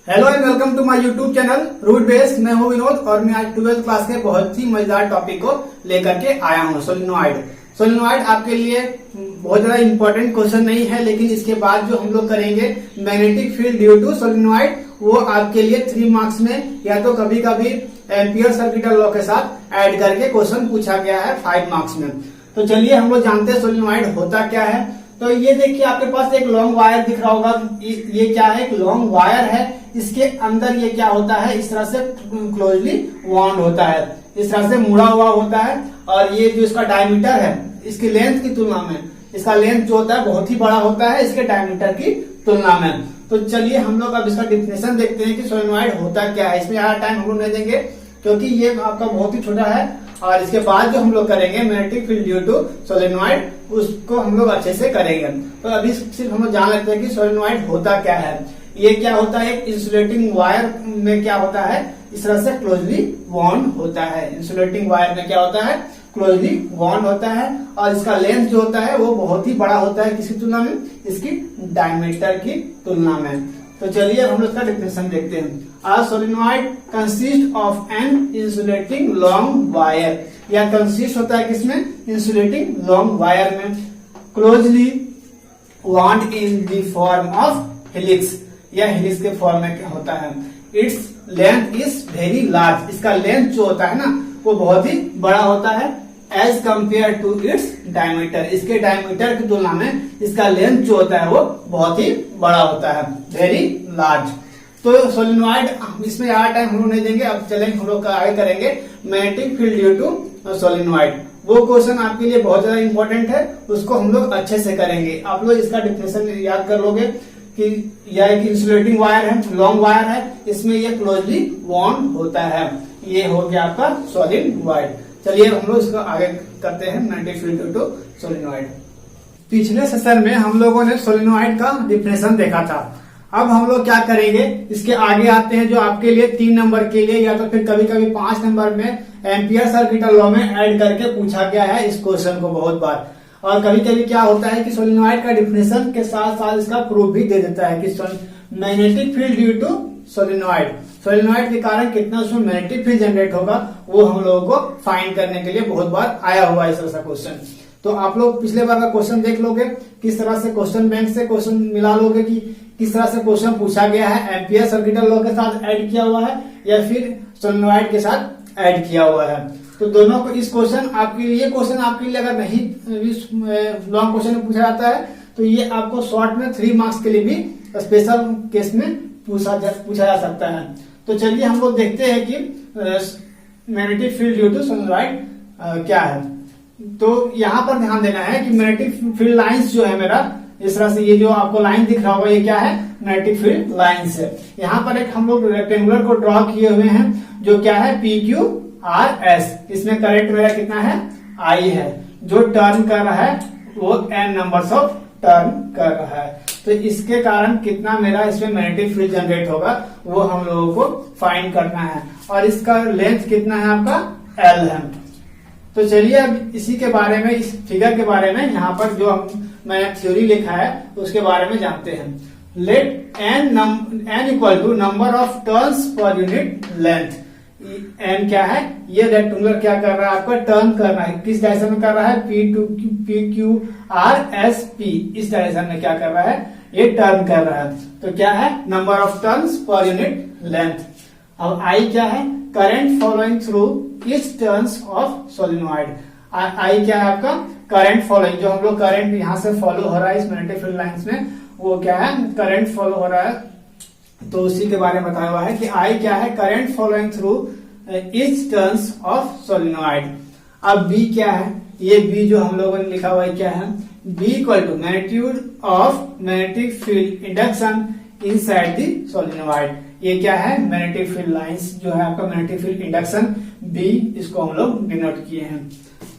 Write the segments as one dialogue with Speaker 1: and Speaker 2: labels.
Speaker 1: Hello and welcome to my YouTube channel root base. मैं हूं विनोद और मैं आज 12th क्लास के बहुत ही मजेदार टॉपिक को लेकर के आया हूं। सोलिनॉइड। सोलिनॉइड आपके लिए बहुत ज्यादा इंपॉर्टेंट क्वेश्चन नहीं है, लेकिन इसके बाद जो हम लोग करेंगे magnetic field due to solenoid, वो आपके लिए 3 मार्क्स में या तो कभी कभी एम्पियर सर्किटल लॉ के साथ ऐड करके क्वेश्चन पूछा गया है 5 मार्क्स में। तो चलिए हम लोग जानते हैं सोलिनॉइड होता क्या है। तो ये देखिए आपके पास एक लॉन्ग वायर दिख रहा होगा। ये क्या है? एक लॉन्ग वायर है। इसके अंदर ये क्या होता है? इस तरह से क्लोजली वाउंड होता है, इस तरह से मुड़ा हुआ होता है। और ये जो इसका डायमीटर है, इसकी लेंथ की तुलना में इसका लेंथ जो होता है बहुत ही बड़ा होता है इसके डायमीटर की तुलना में। तो चलिए हम लोग अब इसका डिफिनेशन देखते हैं कि सोलिनॉइड होता क्या है। इसमें ज्यादा टाइम हम लोग नहीं देंगे क्योंकि ये आपका बहुत ही छोटा है, और इसके बाद जो हम लोग करेंगे magnetic field due to solenoid, उसको हम लोग अच्छे से करेंगे। तो अभी सिर्फ हम लोग जान लेते हैं कि सोलिनॉइड होता क्या है। ये क्या होता है? एक इंसुलेटिंग वायर में क्या होता है? इस तरह से क्लोजली वाउंड होता है। इंसुलेटिंग वायर में क्या होता है? क्लोजली वाउंड होता है, और इसका लेंथ जो होता है वो बहुत ही बड़ा होता है। किसकी तुलना में? इसकी डायमीटर की तुलना में। तो चलिए अब हम लोग इसका डेफिनेशन देखते हैं। A solenoid consists of an insulating long wire, या कंसिस्ट होता है किसमें? इंसुलेटिंग लॉन्ग वायर में, closely wound in the form of helix, या हेलिक्स के फॉर्म में क्या होता है? Its length is very large, इसका लेंथ जो होता है ना वो बहुत ही बड़ा होता है as compare to its diameter, इसके डायमीटर की तुलना में इसका लेंथ जो होता है वो बहुत ही बड़ा होता है, वेरी लार्ज। तो सोलिनॉइड, इसमें ज्यादा टाइम हम लोग नहीं देंगे। अब चलेंगे हम लोग आगे करेंगे magnetic field due to solenoid. वो क्वेश्चन आपके लिए बहुत ज्यादा इंपॉर्टेंट है, उसको हम लोग अच्छे से करेंगे। आप लोग इसका डिफिनेशन याद कर लोगे कि यह एक इंसुलेटिंग वायर है, लॉन्ग वायर है, इसमें यह क्लोजली वाउंड होता है। ये हो गया आपका सोलिनॉइड। चलिए हम लोग इसको आगे करते हैं magnetic field due to solenoid. पिछले सेशन में हम लोगों ने सोलिनॉइड का डिफिनेशन देखा था। अब हम लोग क्या करेंगे, इसके आगे आते हैं जो आपके लिए 3 नंबर के लिए या तो फिर कभी कभी 5 नंबर में एम्पियर सर्किटल लॉ में ऐड करके पूछा गया है इस क्वेश्चन को बहुत बार। और कभी कभी क्या होता है कि सोलिनॉइड का डिफिनेशन के साथ साथ इसका प्रूफ भी दे देता है कि magnetic field due to solenoid, solenoid के कारण कितना उसमें मैग्नेटिक फील्ड जनरेट होगा, वो हम लोगों को फाइंड करने के लिए बहुत बार आया हुआ है ऐसा क्वेश्चन। तो आप लोग पिछले बार का क्वेश्चन देख लोगे, किस तरह से क्वेश्चन बैंक से क्वेश्चन मिला लोगे कि किस तरह से क्वेश्चन पूछा गया है, एम्पियर सर्किटल लॉ के साथ ऐड किया हुआ है या फिर सोलिनॉइड के साथ ऐड किया हुआ है। तो दोनों को इस क्वेश्चन आपके लिए, ये क्वेश्चन आपके लिए अगर नहीं लॉन्ग क्वेश्चन में पूछा जाता है तो ये आपको शॉर्ट में 3 मार्क्स के लिए भी स्पेशल केस में पूछा जा सकता है। तो चलिए हम लोग देखते हैं कि magnetic field due to solenoid क्या है। तो यहाँ पर ध्यान देना है कि मैग्नेटिक फील्ड लाइंस जो है मेरा, इस तरह से ये जो आपको लाइन दिख रहा होगा ये क्या है? मैग्नेटिक फील्ड लाइंस है। यहाँ पर एक हम लोग रेक्टेंगुलर को ड्रॉ किए हुए हैं जो क्या है? PQRS। इसमें करंट मेरा कितना है? I है। जो टर्न कर रहा है वो n नंबर्स ऑफ टर्न कर रहा है। तो इसके कारण कितना मेरा इसमें मैग्नेटिक फील्ड जनरेट होगा वो हम लोगों को फाइंड करना है, और इसका लेंथ कितना है आपका? L है। तो चलिए अब इसी के बारे में, इस फिगर के बारे में यहाँ पर जो मैंने थ्योरी लिखा है उसके बारे में जानते हैं। Let n equal to number of turns per unit length. n क्या है? ये रेक्टेंगुलर क्या कर रहा है? आपका टर्न कर रहा है। किस डायरेक्शन में कर रहा है? PQRSP, इस डायरेक्शन में क्या कर रहा है? ये टर्न कर रहा है। तो क्या है? Number of turns per unit length. अब I क्या है? Current following through each turns of solenoid. I क्या है आपका? करंट फॉलोइंग, जो हम लोग करंट यहाँ से फॉलो हो रहा है इस मैग्नेटिक फील्ड लाइंस में, वो क्या है? करंट फॉलो हो रहा है। तो उसी के बारे में बताया हुआ है कि I क्या है? Current following through each turns of solenoid. अब B क्या है? ये B जो हम लोगों ने लिखा हुआ है क्या है? B equal to magnitude of magnetic field induction inside the solenoid. ये क्या है? मैग्नेटिक फील्ड लाइंस जो है आपका मैग्नेटिक फील्ड इंडक्शन B, इसको हम लोग डिनोट किए हैं।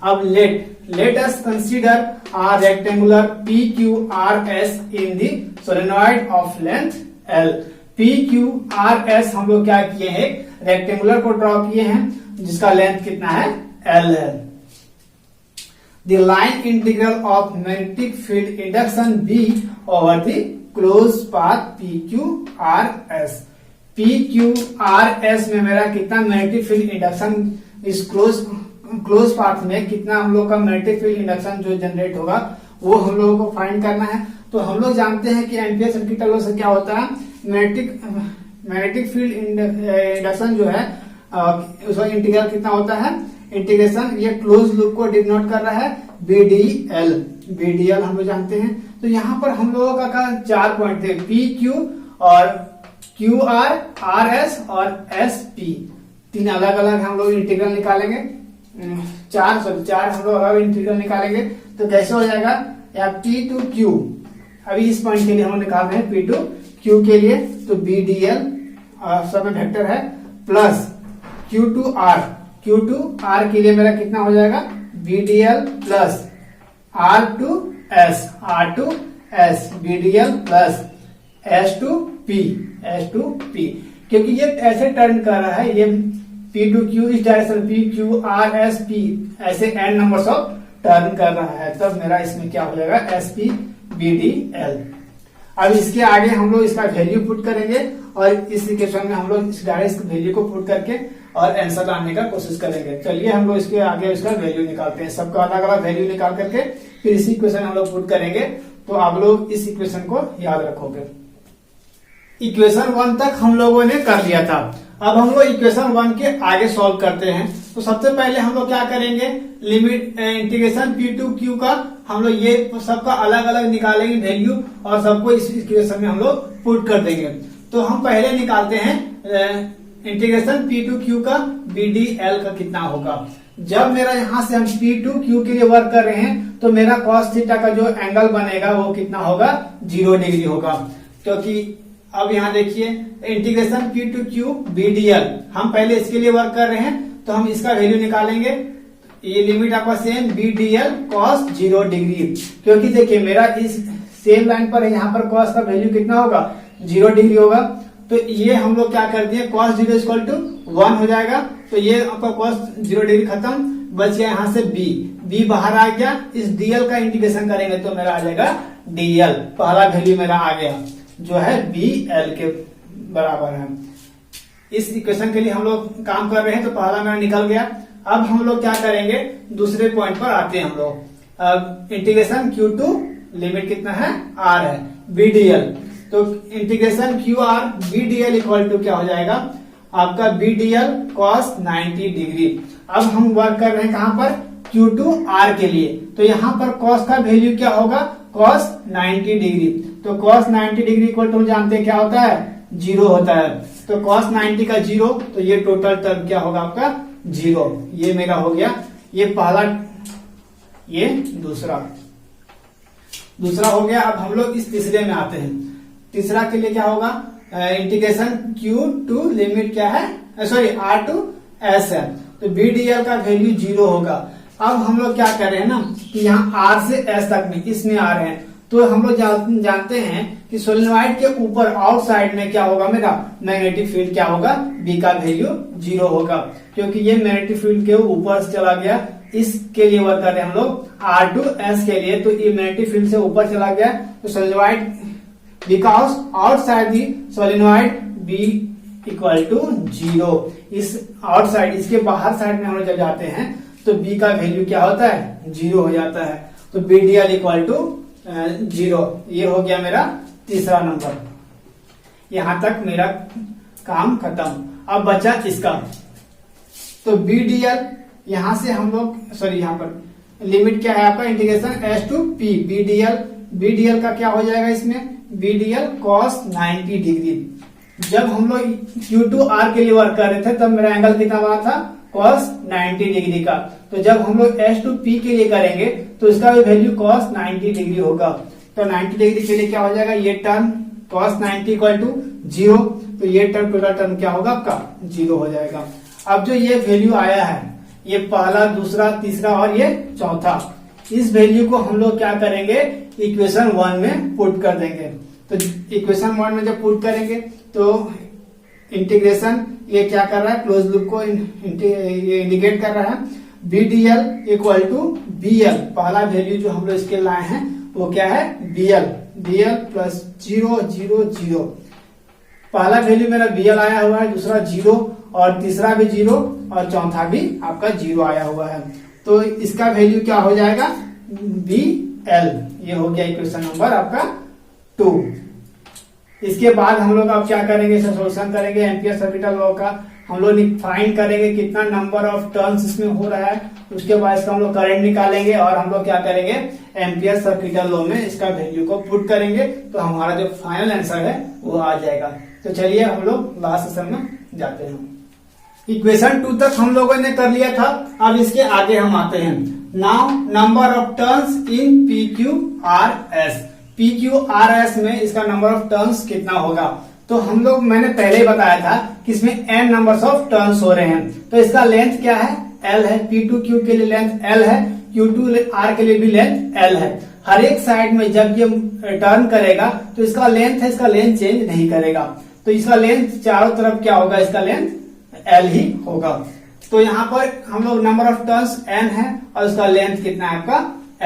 Speaker 1: अब let us consider a rectangular PQRS in the solenoid of length L। PQRS हम लोग क्या किए हैं? रेक्टेंगुलर को ड्रॉ किए हैं जिसका लेंथ कितना है? L है। The line integral of magnetic field induction B over the close path PQRS। P Q R S में मेरा कितना मैग्नेटिक फील्ड इंडक्शन इस क्लोज पाथ में कितना हम लोग का मैग्नेटिक फील्ड इंडक्शन जो जनरेट होगा वो हम लोगों को फाइंड करना है। तो हम लोग जानते हैं कि एम्पियर सर्किट लॉ से क्या होता है, मैग्नेटिक फील्ड इंडक्शन जो है उसका इंटीग्रल कितना होता है, इंटीग्रेशन ये क्लोज लूप को डिनोट कर रहा है बीडीएल हम लोग जानते हैं। तो यहाँ पर हम लोगों का 4 पॉइंट थे, पी क्यू और क्यू आर एस और एस पी, 3 अलग अलग हम लोग इंटीग्रल निकालेंगे, 4 हम लोग अलग इंटीग्रल निकालेंगे। तो कैसे हो जाएगा, या पी टू क्यू, अभी इस पॉइंट के लिए हम लोग निकाल रहे हैं पी टू क्यू के लिए, तो बीडीएल सब में वेक्टर है प्लस क्यू टू आर के लिए मेरा कितना हो जाएगा, BDL plus R to S BDL plus S to P, क्योंकि ये ऐसे टर्न कर रहा है, ये पी टू क्यू इस direction P Q R S P ऐसे n नंबर्स ऑफ टर्न कर रहा है, तब मेरा इसमें क्या हो जाएगा, S P B D L. अब इसके आगे हम लोग इसका वैल्यू पुट करेंगे और इस इक्वेशन में हम लोग इस डायरेक्ट वैल्यू को पुट करके और आंसर लाने का कोशिश करेंगे। चलिए हम लोग इसके आगे इसका वैल्यू निकालते हैं, सबका अलग अलग वैल्यू निकाल करके फिर इसी इक्वेशन हम लोग पुट करेंगे। तो आप लोग इस इक्वेशन को याद रखोगे। इक्वेशन 1 तक हम लोगों ने कर लिया था, अब हम लोग इक्वेशन 1 के आगे सॉल्व करते हैं। तो सबसे पहले हम लोग क्या करेंगे, limit integration P to Q का हम लोग ये सबका अलग अलग निकालेंगे वैल्यू और सबको इस इक्वेशन में हम लोग पुट कर देंगे। तो हम पहले निकालते हैं इंटीग्रेशन पी टू क्यू का बीडीएल का कितना होगा। जब मेरा यहाँ से हम पी टू क्यू के लिए वर्क कर रहे हैं तो मेरा कॉस थीटा का जो एंगल बनेगा वो कितना होगा, 0 डिग्री होगा। क्योंकि अब यहाँ देखिए integration P to Q BDL, हम पहले इसके लिए वर्क कर रहे हैं तो हम इसका वैल्यू निकालेंगे। ये लिमिट आपका सेम बीडीएल कॉस 0 डिग्री, क्योंकि देखिए मेरा इस सेम लाइन पर है, यहाँ पर कॉस का वैल्यू कितना होगा, 0 डिग्री होगा। तो ये हम लोग क्या कर दिए, cos 0 इक्वल टू 1 हो जाएगा। तो ये आपका cos 0 डिग्री खत्म, बच गया यहाँ से b बाहर आ गया। इस dl का इंटीग्रेशन करेंगे तो मेरा आ जाएगा dl, पहला वैल्यू मेरा आ गया जो है bl के बराबर है। इस इक्वेशन के लिए हम लोग काम कर रहे हैं तो पहला मेरा निकल गया। अब हम लोग क्या करेंगे, दूसरे पॉइंट पर आते हैं हम लोग। इंटीग्रेशन Q2 लिमिट कितना है, r है, BDL, तो integration Q R BDL equal to क्या हो जाएगा आपका बीडीएल कॉस 90 डिग्री। अब हम वर्क कर रहे हैं कहां पर, Q2R के लिए, तो यहाँ पर कॉस का वैल्यू क्या होगा, कॉस 90 डिग्री। तो कॉस 90 डिग्री इक्वल टू जानते हैं क्या होता है, 0 होता है। तो कॉस 90 का 0, तो ये टोटल टर्म क्या होगा आपका 0। ये मेरा हो गया, ये पहला, ये दूसरा हो गया। अब हम लोग इस तीसरे में आते हैं। तीसरा के लिए क्या होगा, इंटीग्रेशन Q2 लिमिट क्या है, सॉरी R टू S है, तो BDL का वैल्यू 0 होगा। अब हम लोग क्या कर रहे हैं ना कि यहाँ R से S तक में इसमें आ रहे हैं, तो हम लोग जानते हैं कि सोलेनोइड के ऊपर आउटसाइड में क्या होगा, मेरा मैग्नेटिक फील्ड क्या होगा, B का वैल्यू 0 होगा, क्योंकि ये मैग्नेटिक फील्ड के ऊपर से चला गया। इसके लिए वर्क कर रहे हैं हम लोग R टू S के लिए, तो ये मैग्नेटिक फील्ड से ऊपर चला गया, तो solenoid because outside the solenoid B equal to 0। इस आउटसाइड, इसके बाहर साइड में हम लोग जब जाते हैं तो B का वैल्यू क्या होता है, 0 हो जाता है। तो BDL इक्वल टू 0, ये हो गया मेरा तीसरा नंबर। यहां तक मेरा काम खत्म। अब बचा इसका, तो BDL यहां से हम लोग, सॉरी यहाँ पर लिमिट क्या है आपका, integration S to P BDL का क्या हो जाएगा इसमें, BDL cos 90 डिग्री। जब हम लोग Q2R के लिए वर्क कर रहे थे तब मेरा एंगल कितना बना था, cos 90 डिग्री का। तो जब हम लोग S टू P के लिए करेंगे तो इसका भी वैल्यू cos 90 डिग्री होगा। तो 90 डिग्री के लिए क्या हो जाएगा, ये टर्म cos 90 इक्वल टू 0, तो ये टर्म टोटल टर्म क्या होगा आपका 0 हो जाएगा। अब जो ये वैल्यू आया है, ये पहला, दूसरा, तीसरा और ये चौथा, इस वैल्यू को हम लोग क्या करेंगे, इक्वेशन 1 में पुट कर देंगे। तो इक्वेशन 1 में जब पुट करेंगे तो इंटीग्रेशन ये क्या कर रहा है, क्लोज लूप को इंडिकेट कर रहा है। BDL इक्वल टू BL, पहला वैल्यू जो हम लोग इसके लाए हैं वो क्या है, BL प्लस 0 0 0, पहला वैल्यू मेरा BL आया हुआ है, दूसरा 0 और तीसरा भी 0 और चौथा भी आपका 0 आया हुआ है। तो इसका वैल्यू क्या हो जाएगा, BL। ये हो गया इक्वेशन नंबर आपका 2। इसके बाद हम लोग अब क्या करेंगे, सोल्यूशन करेंगे एम्पियर सर्किट लॉ का। हम लोग फाइंड करेंगे कितना नंबर ऑफ टर्न्स इसमें हो रहा है, उसके बाद इसका हम लोग करंट निकालेंगे और हम लोग क्या करेंगे, एम्पियर सर्किट लॉ में इसका वैल्यू को पुट करेंगे, तो हमारा जो फाइनल आंसर है वो आ जाएगा। तो चलिए हम लोग लास्ट सेशन में जाते हैं। इक्वेशन 2 तक हम लोगों ने कर लिया था, अब इसके आगे हम आते हैं। Now number of turns in PQRS। PQRS में इसका नंबर ऑफ टर्न्स कितना होगा, तो हम लोग मैंने पहले ही बताया था कि इसमें n नंबर्स ऑफ टर्न्स हो रहे हैं। तो इसका लेंथ क्या है, L है। P2Q के लिए लेंथ L है, Q2R के लिए भी लेंथ L है। हर एक साइड में जब ये टर्न करेगा तो इसका लेंथ है, इसका लेंथ चेंज नहीं करेगा। तो इसका लेंथ चारों तरफ क्या होगा, इसका लेंथ L ही होगा। तो यहाँ पर हम लोग नंबर ऑफ टर्न्स n है और उसका लेंथ कितना है आपका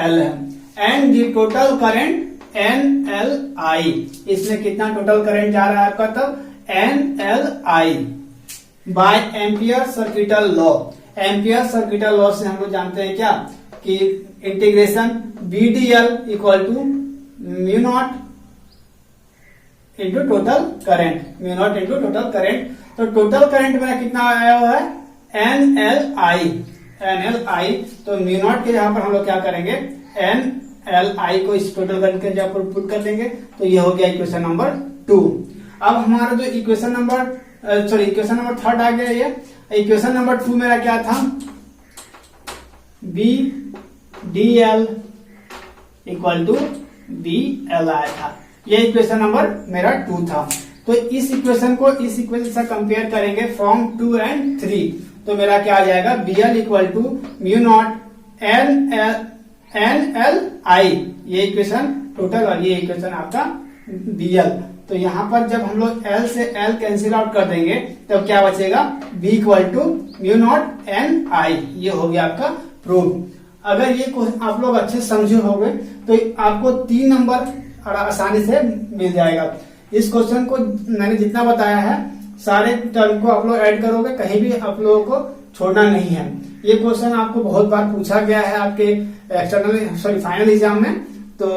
Speaker 1: L है। And the total current NLI, इसमें कितना टोटल करंट जा रहा है आपका, तब NLI by Ampere circuital law. Ampere circuital law से हम लोग जानते हैं क्या कि integration BDL equal to mu naught into total current, mu naught into total current. तो टोटल करंट मेरा कितना आया हुआ है, NLI। तो म्यू नॉट के यहाँ पर हम लोग क्या करेंगे, NLI को इस टोटल करंट के जगह पर पुट कर देंगे। तो ये हो गया इक्वेशन नंबर 2। अब हमारा जो इक्वेशन नंबर थर्ड आ गया। ये इक्वेशन नंबर 2 मेरा क्या था, BDL इक्वल टू BL आया था। ये इक्वेशन नंबर मेरा 2 था। तो इस इक्वेशन को इस इक्वेशन से कंपेयर करेंगे फ्रॉम 2 and 3। तो मेरा क्या आ जाएगा, BL equal to mu naught NLI, ये इक्वेशन टोटल और ये इक्वेशन आपका BL। तो यहाँ पर जब हम लोग L से L कैंसिल आउट कर देंगे तब क्या बचेगा, B equal to mu naught NI। ये हो गया आपका प्रूफ। अगर ये क्वेश्चन आप लोग अच्छे समझे होंगे तो आपको 3 नंबर आसानी से मिल जाएगा। इस क्वेश्चन को मैंने जितना बताया है सारे टर्म को आप लोग ऐड करोगे, कहीं भी आप लोगों को छोड़ना नहीं है। ये क्वेश्चन आपको बहुत बार पूछा गया है आपके फाइनल एग्जाम में। तो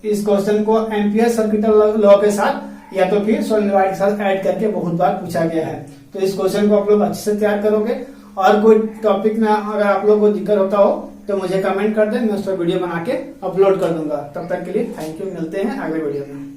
Speaker 1: इस क्वेश्चन को एम्पियर सर्किटल लॉ के साथ या तो फिर सोलेनोइड के साथ ऐड करके बहुत बार पूछा गया है। तो इस क्वेश्चन को आप लोग अच्छे से तैयार करोगे। और कोई टॉपिक में अगर आप लोग को दिक्कत होता हो तो मुझे कमेंट कर दें, मैं उस पर वीडियो बना के अपलोड कर दूंगा। तब तक के लिए थैंक यू, मिलते हैं अगले वीडियो में।